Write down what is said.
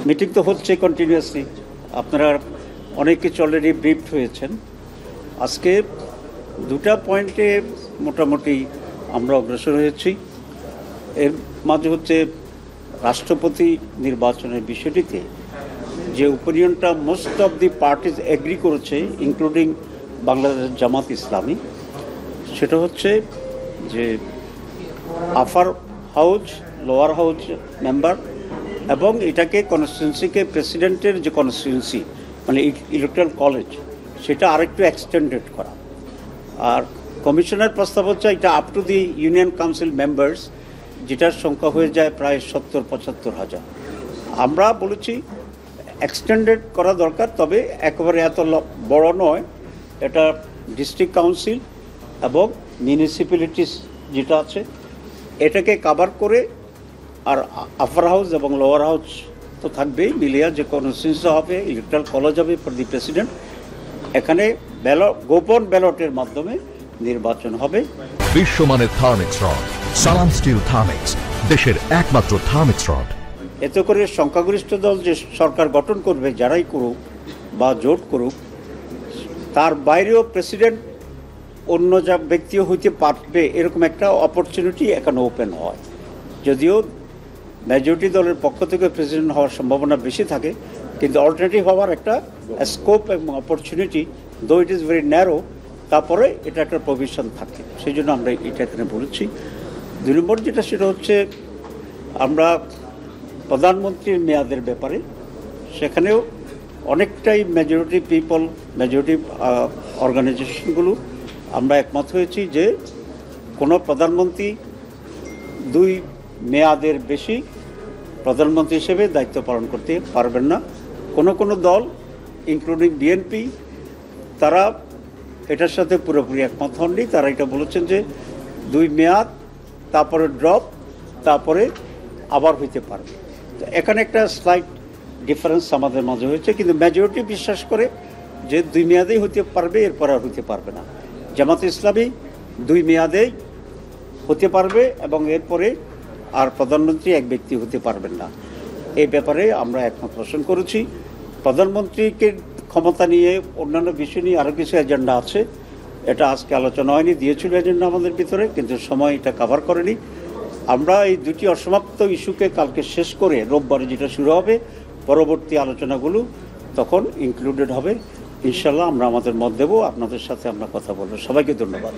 Meeting তো হচ্ছে continuously, আপনারা অনেক কিছু অলরেডি ব্রিফড হয়েছেন। আজকে দুটা পয়েন্টে মোটামুটি আমরা অগ্রসর হয়েছি। এর মাঝে হচ্ছে রাষ্ট্রপতি নির্বাচনের বিষয়টিতে যে ওপিনিয়নটা most of the parties agree করেছে, ইনক্লুডিং বাংলাদেশ জামাত ইসলামী, সেটা হচ্ছে যে upper house, lower house member এবং এটাকে কনস্টিটিউন্সিকে প্রেসিডেন্টের যে কনস্টিটিউন্সি মানে ইলেকট্রাল কলেজ সেটা আরেকটু এক্সটেন্ডেড করা। আর কমিশনের প্রস্তাব হচ্ছে এটা up to the union council members, যেটার সংখ্যা হয়ে যায় প্রায় 70-75 হাজার। আমরা বলেছি এক্সটেন্ডেড করা দরকার, তবে একেবারে এত বড় নয়। এটা ডিস্ট্রিক্ট কাউন্সিল এবং মিউনিসিপ্যালিটিস যেটা আছে এটাকে কাভার করে, আর আপার হাউস এবং লোয়ার হাউস তো থাকবেই, মিলিয়া যে কনস্টিটিউন্সি হবে, ইলেকট্রাল কলেজ হবে ফর দি প্রেসিডেন্ট। এখানে গোপন ব্যালটের মাধ্যমে নির্বাচন হবে। বিশ্বমানের থার্মিক্স রড, সালাম স্টিল থার্মিক্স, দেশের একমাত্র থার্মিক্স রড। এতে করে সংখ্যাগরিষ্ঠ দল যে সরকার গঠন করবে, যারাই করুক বা জোট করুক, তার বাইরেও প্রেসিডেন্ট অন্য যা ব্যক্তিও হইতে পারবে, এরকম একটা অপরচুনিটি এখানে ওপেন হয়। যদিও মেজরিটি দলের পক্ষ থেকে প্রেসিডেন্ট হওয়ার সম্ভাবনা বেশি থাকে, কিন্তু অল্টারনেটিভ হওয়ার একটা স্কোপ এবং অপরচুনিটি, দো ইট ইজ ভেরি ন্যারো, তারপরে এটা একটা প্রভিশন থাকে। সেই জন্য আমরা এটা এখানে বলেছি। 2 নম্বর যেটা, সেটা হচ্ছে আমরা প্রধানমন্ত্রীর মেয়াদের ব্যাপারে সেখানেও অনেকটাই মেজরিটি পিপল, মেজরিটি অর্গানাইজেশনগুলো আমরা একমত হয়েছি যে কোনো প্রধানমন্ত্রী 2 মেয়াদের বেশি প্রধানমন্ত্রী হিসেবে দায়িত্ব পালন করতে পারবেন না। কোনো দল ইনক্লুডিং বিএনপি তারা এটার সাথে পুরোপুরি একমত হননি। তারা এটা বলেছেন যে 2 মেয়াদ, তারপরে ড্রপ, তারপরে আবার হইতে পারবে। তো এখানে একটা স্লাইট ডিফারেন্স আমাদের মাঝে হয়েছে, কিন্তু মেজরিটি বিশ্বাস করে যে 2 মেয়াদেই হতে পারবে, এরপর আর হতে পারবে না। জামাত ইসলামী 2 মেয়াদেই হতে পারবে এবং এরপরে আর প্রধানমন্ত্রী এক ব্যক্তি হতে পারবেন না। এই ব্যাপারে আমরা একমত পোষণ করেছি। প্রধানমন্ত্রীকে ক্ষমতা নিয়ে অন্যান্য বিষয় নিয়ে আরও কিছু এজেন্ডা আছে, এটা আজকে আলোচনা হয়নি, দিয়েছিল এজেন্ডা আমাদের ভিতরে, কিন্তু সময় এটা কভার করেনি। আমরা এই 2টি অসমাপ্ত ইস্যুকে কালকে শেষ করে রোববারে যেটা শুরু হবে, পরবর্তী আলোচনাগুলো তখন ইনক্লুডেড হবে। ইনশাল্লাহ আমরা আমাদের মত দেব, আপনাদের সাথে আমরা কথা বলবো। সবাইকে ধন্যবাদ।